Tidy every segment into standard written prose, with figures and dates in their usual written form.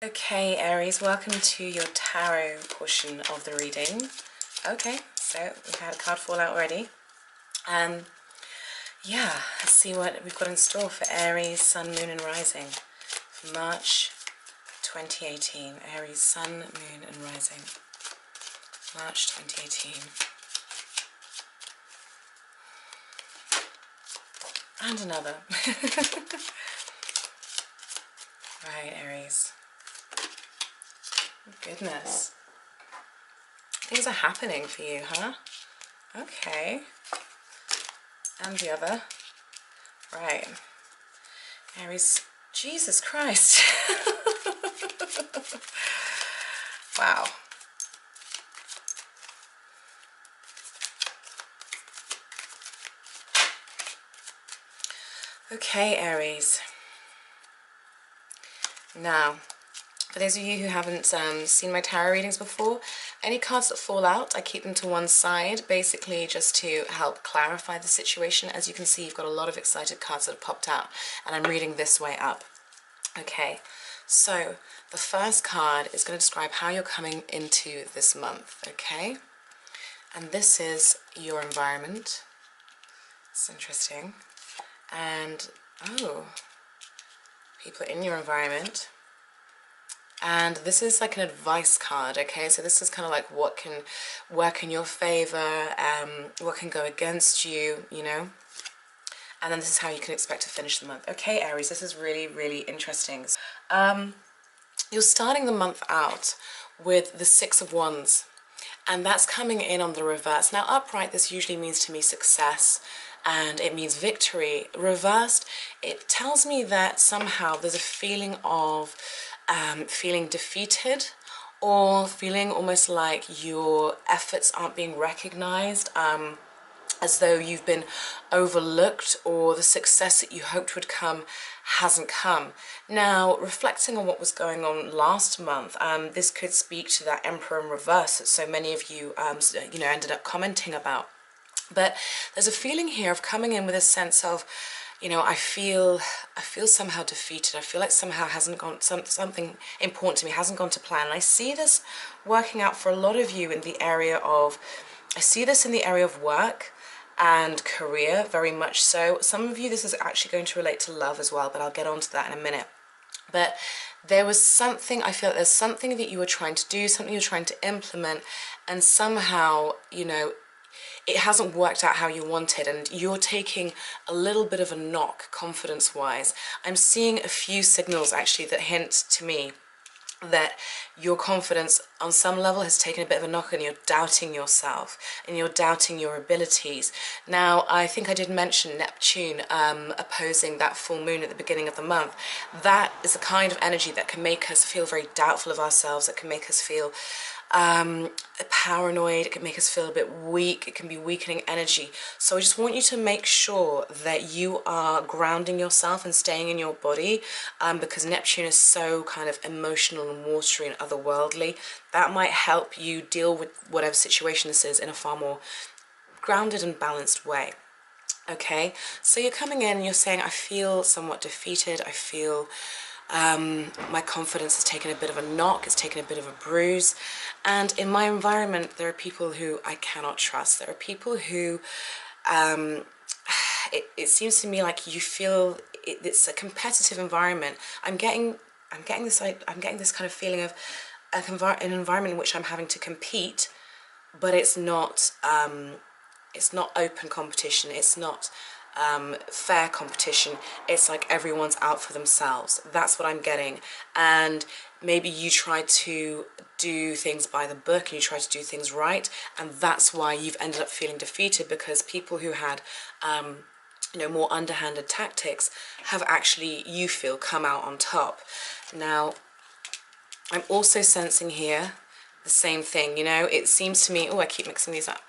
Okay, Aries, welcome to your tarot portion of the reading. Okay, so we've had a card fall out already. Yeah, let's see what we've got in store for Aries, Sun, Moon and Rising for March 2018. Aries, Sun, Moon and Rising, March 2018. And another. Right, Aries. Goodness. Things are happening for you, huh? Okay. And the other. Right. Aries. Jesus Christ. Wow. Okay, Aries. Now, for those of you who haven't seen my tarot readings before, any cards that fall out, I keep them to one side, basically just to help clarify the situation. As you can see, you've got a lot of excited cards that have popped out, and I'm reading this way up. Okay, so the first card is going to describe how you're coming into this month, okay? And this is your environment. It's interesting. And, oh, people in your environment. And this is like an advice card, okay? So this is kind of like what can work in your favor, what can go against you, you know? And then this is how you can expect to finish the month. Okay, Aries, this is really, really interesting. You're starting the month out with the Six of Wands, and that's coming in on the reverse. Now, upright, this usually means to me success, and it means victory. Reversed, it tells me that somehow there's a feeling of feeling defeated, or feeling almost like your efforts aren't being recognized, as though you've been overlooked, or the success that you hoped would come hasn't come. Now, reflecting on what was going on last month, this could speak to that Emperor in reverse that so many of you, ended up commenting about. But there's a feeling here of coming in with a sense of, I feel somehow defeated. I feel like somehow something important to me hasn't gone to plan. And I see this working out for a lot of you in the area of, I see this in the area of work and career, very much so. Some of you, this is actually going to relate to love as well, but I'll get onto that in a minute. But there was something, I feel like there's something that you were trying to do, something you're trying to implement, and somehow, it hasn't worked out how you wanted, and you're taking a little bit of a knock confidence-wise. I'm seeing a few signals actually that hint to me that your confidence on some level has taken a bit of a knock, and you're doubting yourself and you're doubting your abilities. Now, I think I did mention Neptune opposing that full moon at the beginning of the month. That is a kind of energy that can make us feel very doubtful of ourselves, that can make us feel paranoid, it can make us feel a bit weak, it can be weakening energy. So I just want you to make sure that you are grounding yourself and staying in your body, because Neptune is so kind of emotional and watery and otherworldly. That might help you deal with whatever situation this is in a far more grounded and balanced way. Okay, so you're coming in and you're saying, I feel somewhat defeated, I feel my confidence has taken a bit of a knock, it's taken a bit of a bruise, and in my environment there are people who I cannot trust. There are people who it seems to me like you feel it's a competitive environment. I'm getting this kind of feeling of an environment in which I'm having to compete, but it's not open competition, it's not fair competition. It's like everyone's out for themselves. That's what I'm getting. And maybe you try to do things by the book and you try to do things right, and that's why you've ended up feeling defeated, because people who had more underhanded tactics have actually, you feel, come out on top. Now, I'm also sensing here the same thing. It seems to me, oh, I keep mixing these up.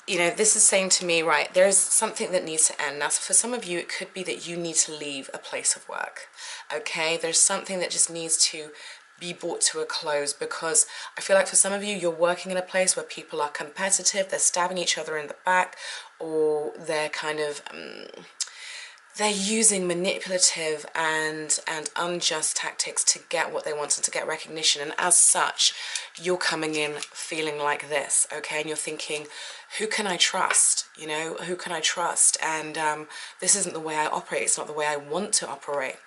This is saying to me, right, there's something that needs to end. Now, for some of you, it could be that you need to leave a place of work, okay? There's something that just needs to be brought to a close, because I feel like for some of you, you're working in a place where people are competitive, they're stabbing each other in the back, or they're kind of, they're using manipulative and unjust tactics to get what they want and to get recognition. And as such, you're coming in feeling like this, okay? And you're thinking, who can I trust? You know, who can I trust? And this isn't the way I operate. It's not the way I want to operate.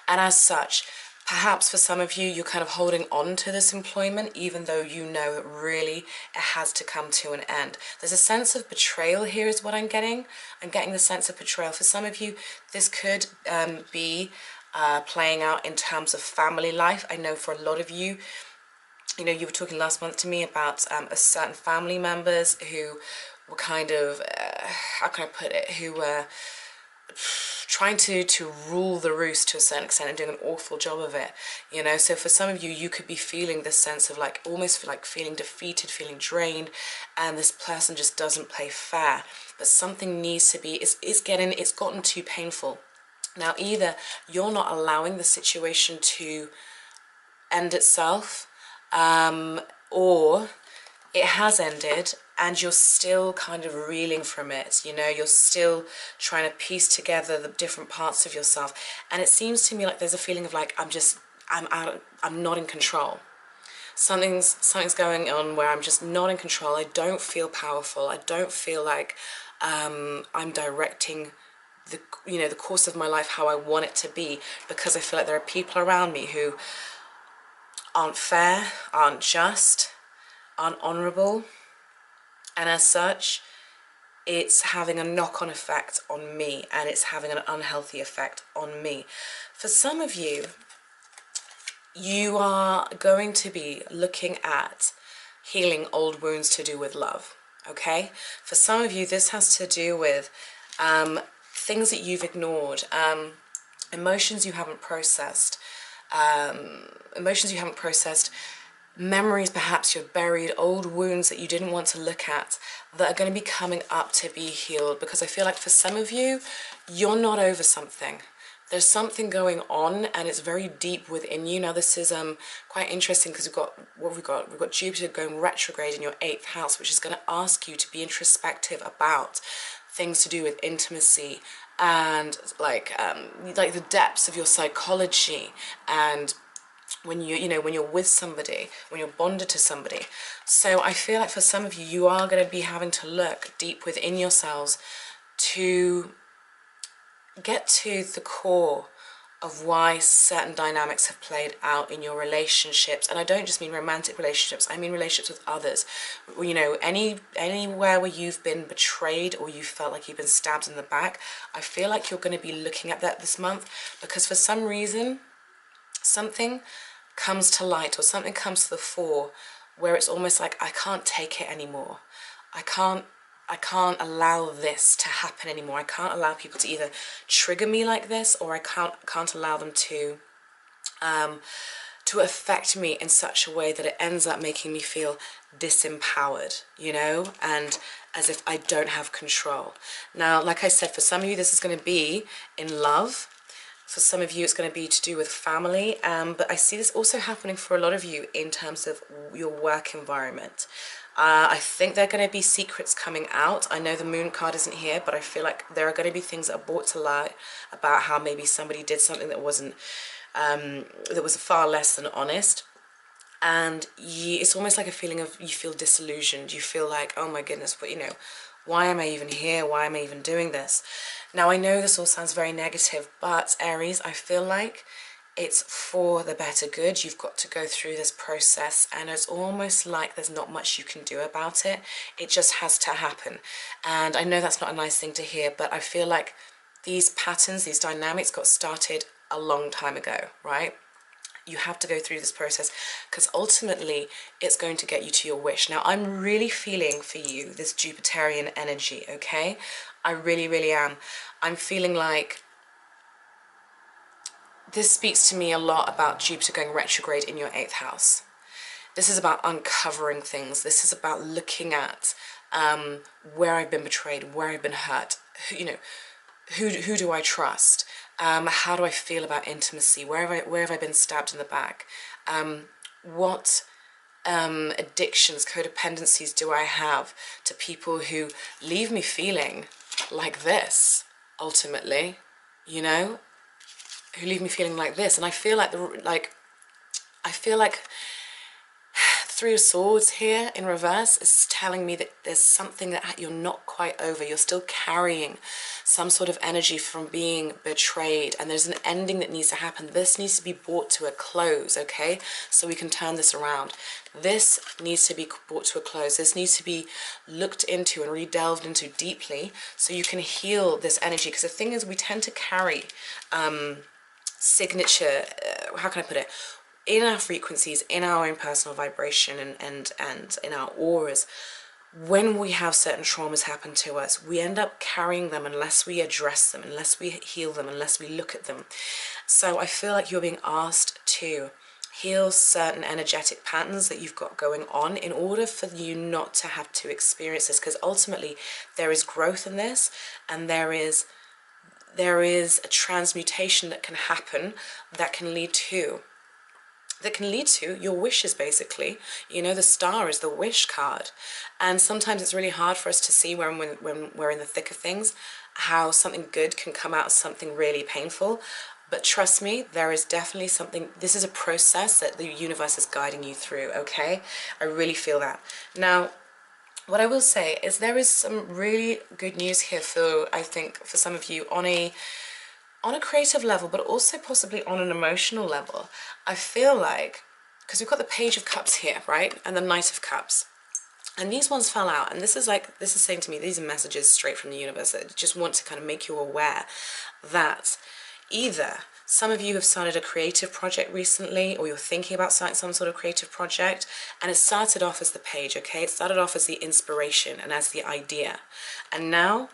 And as such, perhaps for some of you, you're kind of holding on to this employment, even though you know that really it has to come to an end. There's a sense of betrayal here is what I'm getting. I'm getting the sense of betrayal. For some of you, this could be playing out in terms of family life. I know for a lot of you, you know, you were talking last month to me about a certain family members who were kind of, how can I put it, who were trying to rule the roost to a certain extent and doing an awful job of it, you know. So for some of you, you could be feeling this sense of like almost like feeling defeated, feeling drained, and this person just doesn't play fair. But something needs to be, it's gotten too painful. Now either you're not allowing the situation to end itself, or it has ended and you're still kind of reeling from it, you know, you're still trying to piece together the different parts of yourself. And it seems to me like there's a feeling of like, I'm not in control. Something's going on where I'm just not in control. I don't feel powerful. I don't feel like I'm directing the course of my life how I want it to be, because I feel like there are people around me who aren't fair, aren't just, aren't honourable, and as such, it's having a knock-on effect on me, and it's having an unhealthy effect on me. For some of you, you are going to be looking at healing old wounds to do with love, okay? For some of you, this has to do with things that you've ignored, emotions you haven't processed, memories perhaps you've buried, old wounds that you didn't want to look at that are going to be coming up to be healed. Because I feel like for some of you, you're not over something. There's something going on and it's very deep within you. Now this is quite interesting because we've got Jupiter going retrograde in your 8th house, which is going to ask you to be introspective about things to do with intimacy and like the depths of your psychology, and when you're with somebody, when you're bonded to somebody. So I feel like for some of you, you are going to be having to look deep within yourselves to get to the core of why certain dynamics have played out in your relationships. And I don't just mean romantic relationships, I mean relationships with others. You know, anywhere where you've been betrayed or you felt like you've been stabbed in the back, I feel like you're going to be looking at that this month, because for some reason something comes to light or something comes to the fore where it's almost like, I can't take it anymore. I can't allow this to happen anymore. I can't allow people to either trigger me like this, or I can't allow them to affect me in such a way that it ends up making me feel disempowered, you know, and as if I don't have control. Now, like I said, for some of you, this is going to be in love. For some of you, it's going to be to do with family, but I see this also happening for a lot of you in terms of your work environment. I think there are going to be secrets coming out. I know the moon card isn't here, but I feel like there are going to be things that are brought to light about how maybe somebody did something that wasn't, that was far less than honest. And it's almost like a feeling of, you feel disillusioned. You feel like, oh my goodness, but why am I even here? Why am I even doing this? Now, I know this all sounds very negative, but Aries, I feel like it's for the better good. You've got to go through this process, and it's almost like there's not much you can do about it. It just has to happen. And I know that's not a nice thing to hear, but I feel like these patterns, these dynamics got started a long time ago, right? You have to go through this process because ultimately it's going to get you to your wish. Now, I'm really feeling for you this Jupiterian energy, okay? I really, really am. I'm feeling like this speaks to me a lot about Jupiter going retrograde in your 8th house. This is about uncovering things. This is about looking at where I've been betrayed, where I've been hurt, who do I trust? How do I feel about intimacy? Where have I been stabbed in the back? What addictions, codependencies do I have to people who leave me feeling like this? ultimately, you know, who leave me feeling like this. And I feel like I feel like Three of Swords here in reverse is telling me that there's something that you're not quite over. You're still carrying some sort of energy from being betrayed, and there's an ending that needs to happen. This needs to be brought to a close, okay? So we can turn this around. This needs to be brought to a close. This needs to be looked into and really delved into deeply so you can heal this energy. Because the thing is, we tend to carry signature, how can I put it? In our frequencies, in our own personal vibration and in our auras, when we have certain traumas happen to us, we end up carrying them unless we address them, unless we heal them, unless we look at them. So I feel like you're being asked to heal certain energetic patterns that you've got going on in order for you not to have to experience this, because ultimately there is growth in this, and there is a transmutation that can happen that can lead to your wishes, basically. You know, the star is the wish card. And sometimes it's really hard for us to see when we're in the thick of things, how something good can come out of something really painful. But trust me, there is definitely something, this is a process that the universe is guiding you through, okay? I really feel that. Now, what I will say is there is some really good news here for, I think, for some of you on a creative level, but also possibly on an emotional level. I feel like, because we've got the Page of Cups here, right? And the Knight of Cups. And these ones fell out. And this is saying to me, these are messages straight from the universe that just want to kind of make you aware that either some of you have started a creative project recently, or you're thinking about starting some sort of creative project, and it started off as the page, okay? It started off as the inspiration and as the idea. And now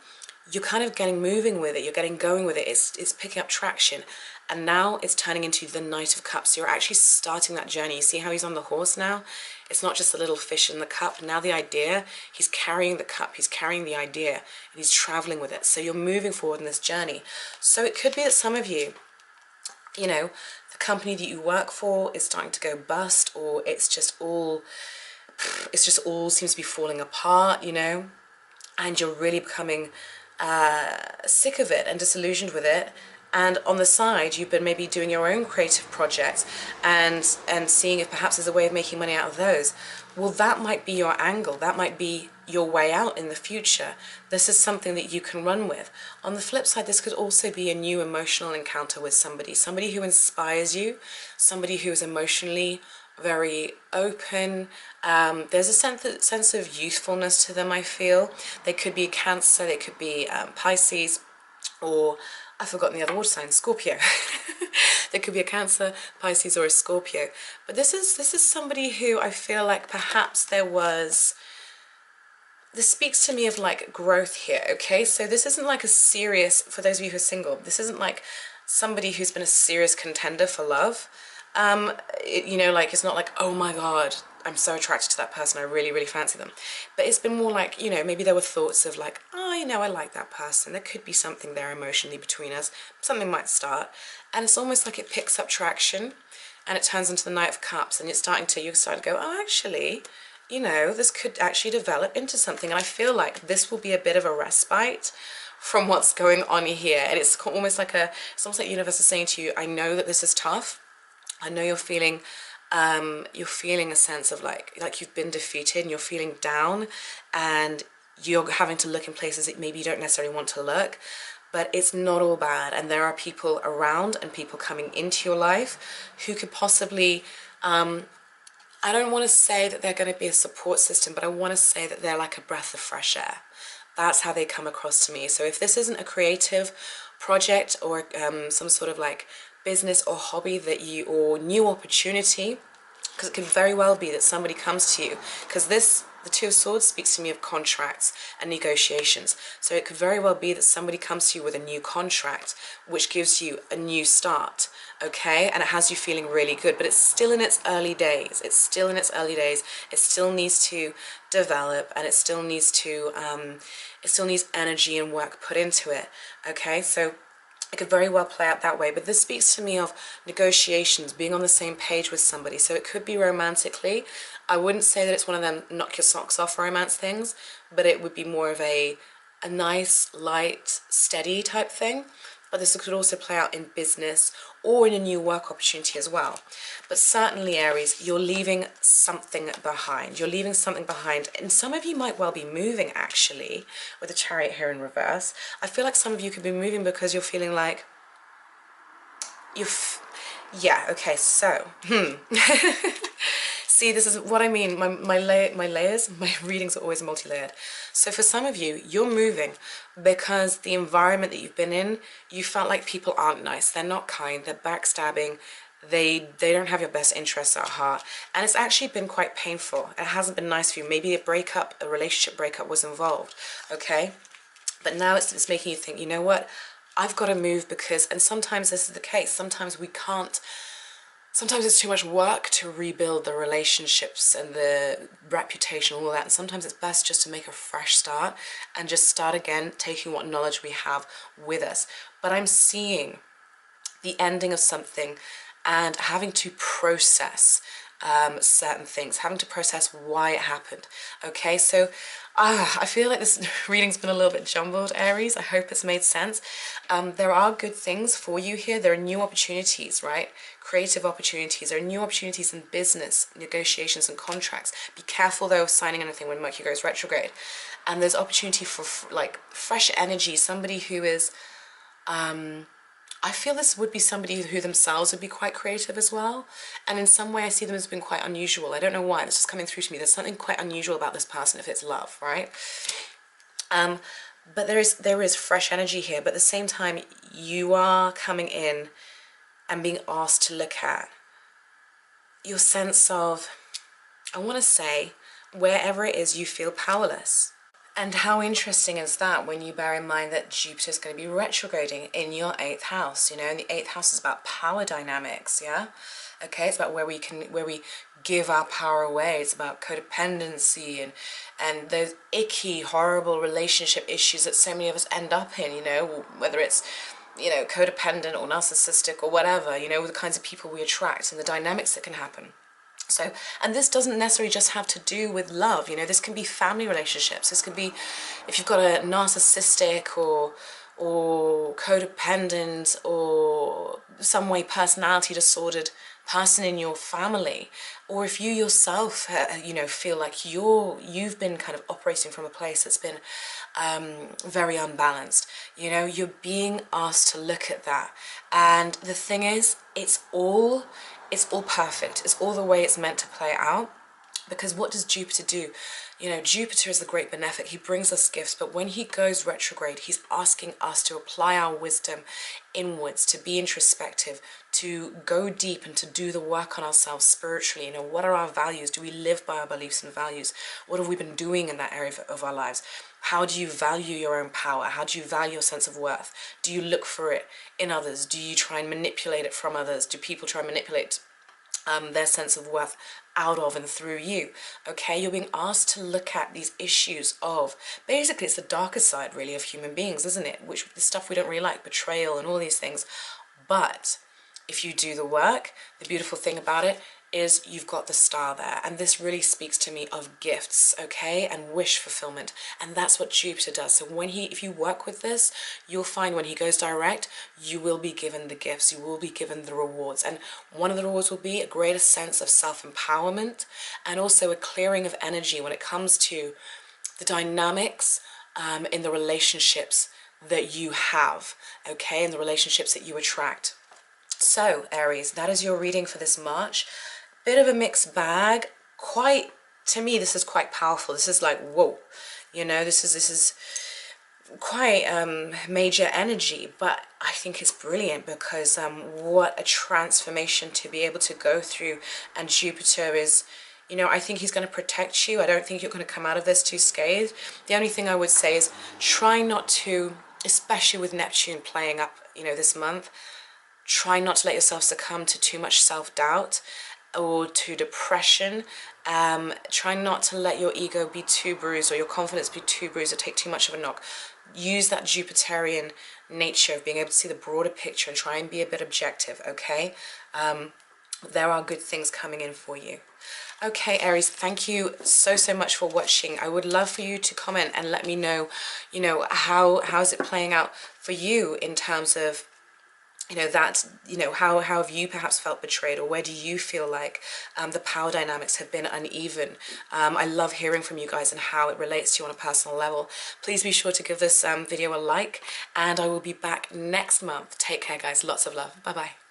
you're kind of getting moving with it, you're getting going with it, it's picking up traction, and now it's turning into the Knight of Cups. You're actually starting that journey. You see how he's on the horse now? It's not just a little fish in the cup. Now the idea, he's carrying the cup, he's carrying the idea, and he's traveling with it. So you're moving forward in this journey. So it could be that some of you, you know, the company that you work for is starting to go bust, or it's just all seems to be falling apart, you know, and you're really becoming sick of it and disillusioned with it. And on the side, you've been maybe doing your own creative projects and seeing if perhaps there's a way of making money out of those. Well, that might be your angle. That might be your way out in the future. This is something that you can run with. On the flip side, this could also be a new emotional encounter with somebody who inspires you, somebody who is emotionally very open. There's a sense of youthfulness to them, I feel. They could be Cancer, they could be Pisces, or I've forgotten the other water sign, Scorpio. There could be a Cancer, Pisces, or a Scorpio. But this is somebody who I feel like perhaps this speaks to me of like growth here, okay? So this isn't like a serious, for those of you who are single, this isn't like somebody who's been a serious contender for love. You know, like, it's not like, oh my God, I'm so attracted to that person, I really, really fancy them. But it's been more like, you know, maybe there were thoughts of like, oh, you know, I like that person. There could be something there emotionally between us. Something might start. And it's almost like it picks up traction and it turns into the Knight of Cups, and you're starting to go, oh, actually, you know, this could actually develop into something. And I feel like this will be a bit of a respite from what's going on here. And it's almost like it's almost like the universe is saying to you, I know that this is tough. I know you're feeling a sense of like you've been defeated, and you're feeling down, and you're having to look in places that maybe you don't necessarily want to look, but it's not all bad. And there are people around and people coming into your life who could possibly, I don't want to say that they're going to be a support system, but I want to say that they're like a breath of fresh air. That's how they come across to me. So if this isn't a creative project or some sort of like business or hobby or new opportunity, because it could very well be that somebody comes to you, because the Two of Swords speaks to me of contracts and negotiations. So it could very well be that somebody comes to you with a new contract, which gives you a new start, okay? And it has you feeling really good, but it's still in its early days. It still needs to develop, and it still needs energy and work put into it, okay? So it could very well play out that way, but this speaks to me of negotiations, being on the same page with somebody. So it could be romantically. I wouldn't say that it's one of them knock your socks off romance things, but it would be more of a a nice, light, steady type thing. But this could also play out in business or in a new work opportunity as well. But certainly, Aries, you're leaving something behind. You're leaving something behind. And some of you might well be moving, actually, with the Chariot here in reverse. I feel like some of you could be moving because you're feeling like yeah, okay, so, see, this is what I mean. My layers, my readings are always multi-layered. So for some of you, you're moving because the environment that you've been in, you felt like people aren't nice. They're not kind. They're backstabbing. They don't have your best interests at heart. And it's actually been quite painful. It hasn't been nice for you. Maybe a relationship breakup was involved, okay? But now it's making you think, you know what? I've got to move because, and sometimes this is the case. Sometimes we can't. Sometimes it's too much work to rebuild the relationships and the reputation, all that. And sometimes it's best just to make a fresh start and just start again, taking what knowledge we have with us. But I'm seeing the ending of something and having to process certain things, having to process why it happened. Okay, so I feel like this reading's been a little bit jumbled, Aries. I hope it's made sense. There are good things for you here. There are new opportunities, right? Creative opportunities. There are new opportunities in business, negotiations and contracts. Be careful though of signing anything when Mercury goes retrograde. And there's opportunity for like fresh energy, somebody who is I feel this would be somebody who themselves would be quite creative as well. And in some way I see them as being quite unusual. I don't know why, it's just coming through to me. There's something quite unusual about this person if it's love, right? But there is fresh energy here. But at the same time, you are coming in and being asked to look at your sense of, I want to say, wherever it is you feel powerless. And how interesting is that when you bear in mind that Jupiter is going to be retrograding in your 8th house, you know, and the 8th house is about power dynamics, yeah? Okay, it's about where we give our power away. It's about codependency and those icky, horrible relationship issues that so many of us end up in, you know, whether it's, you know, codependent or narcissistic or whatever, you know, the kinds of people we attract and the dynamics that can happen. So, and this doesn't necessarily just have to do with love, you know, this can be family relationships. This could be if you've got a narcissistic or codependent or some way personality disordered person in your family, or if you yourself, you know, feel like you've been kind of operating from a place that's been very unbalanced. You know, you're being asked to look at that. And the thing is, it's all perfect. It's all the way it's meant to play out. Because what does Jupiter do? You know, Jupiter is the great benefic. He brings us gifts, but when he goes retrograde, he's asking us to apply our wisdom inwards, to be introspective, to go deep and to do the work on ourselves spiritually. You know, what are our values? Do we live by our beliefs and values? What have we been doing in that area of our lives? How do you value your own power? How do you value your sense of worth? Do you look for it in others? Do you try and manipulate it from others? Do people try and manipulate their sense of worth out of and through you? Okay, you're being asked to look at these issues of, basically it's the darker side really of human beings, isn't it? Which the stuff we don't really like, betrayal and all these things. But if you do the work, the beautiful thing about it is you've got the star there, and this really speaks to me of gifts, okay, and wish fulfillment. And that's what Jupiter does. So if you work with this, you'll find when he goes direct, you will be given the gifts, you will be given the rewards. And one of the rewards will be a greater sense of self-empowerment and also a clearing of energy when it comes to the dynamics in the relationships that you have, okay, and the relationships that you attract. So Aries, that is your reading for this March. Bit of a mixed bag. To me, this is quite powerful. This is like, whoa, you know, this is quite major energy, but I think it's brilliant because what a transformation to be able to go through. And Jupiter is, you know, I think he's going to protect you. I don't think you're going to come out of this too scathed. The only thing I would say is try not to, especially with Neptune playing up, you know, this month, try not to let yourself succumb to too much self-doubt or to depression. Try not to let your ego be too bruised or your confidence be too bruised or take too much of a knock. Use that Jupiterian nature of being able to see the broader picture and try and be a bit objective, okay? there are good things coming in for you. Okay, Aries, thank you so much for watching. I would love for you to comment and let me know, how's it playing out for you in terms of, how have you perhaps felt betrayed, or where do you feel like the power dynamics have been uneven? I love hearing from you guys and how it relates to you on a personal level. Please be sure to give this video a like, and I will be back next month. Take care, guys. Lots of love. Bye-bye.